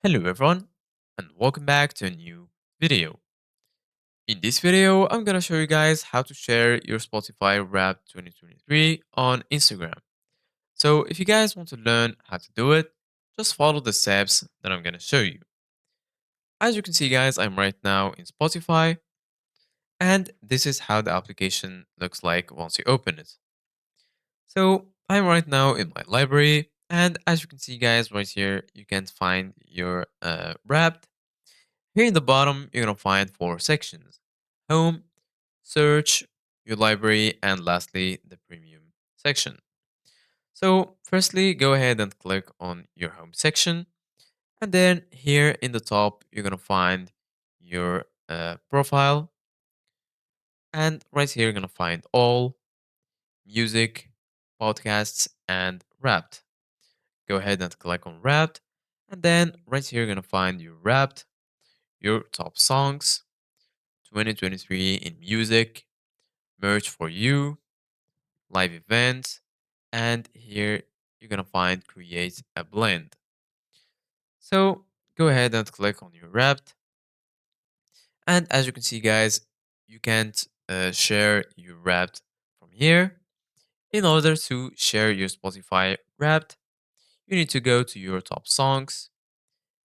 Hello everyone and welcome back to a new video. In this video, I'm gonna show you guys how to share your Spotify Wrapped 2023 on Instagram. So if you guys want to learn how to do it, just follow the steps that I'm gonna show you. As you can see guys, I'm right now in Spotify and this is how the application looks like once you open it. So I'm right now in my library and as you can see guys right here, you can find your Wrapped. Here in the bottom, you're going to find four sections: Home, Search, your library, and lastly, the Premium section. So, firstly, go ahead and click on your Home section. And then here in the top, you're going to find your profile. And right here, you're going to find All, Music, Podcasts, and Wrapped. Go ahead and click on Wrapped. And then right here, you're going to find your Wrapped, your top songs, 2023 in music, merch for you, live events, and here you're gonna find create a blend. So go ahead and click on your wrapped. And as you can see, guys, you can't share your wrapped from here. In order to share your Spotify wrapped, you need to go to your top songs.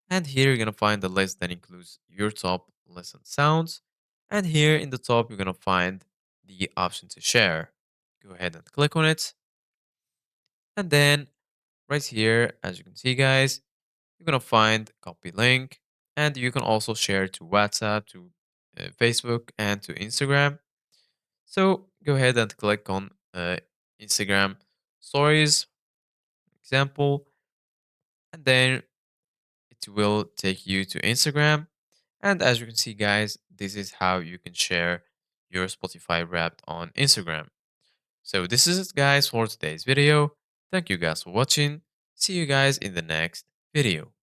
And here you're gonna find the list that includes your top listened sounds. And here in the top, you're gonna find the option to share. Go ahead and click on it. And then right here, as you can see, guys, you're gonna find copy link, and you can also share to WhatsApp, to Facebook, and to Instagram. So go ahead and click on Instagram stories example, and then it will take you to Instagram. And as you can see, guys, this is how you can share your Spotify Wrapped on Instagram. So this is it, guys, for today's video. Thank you guys for watching. See you guys in the next video.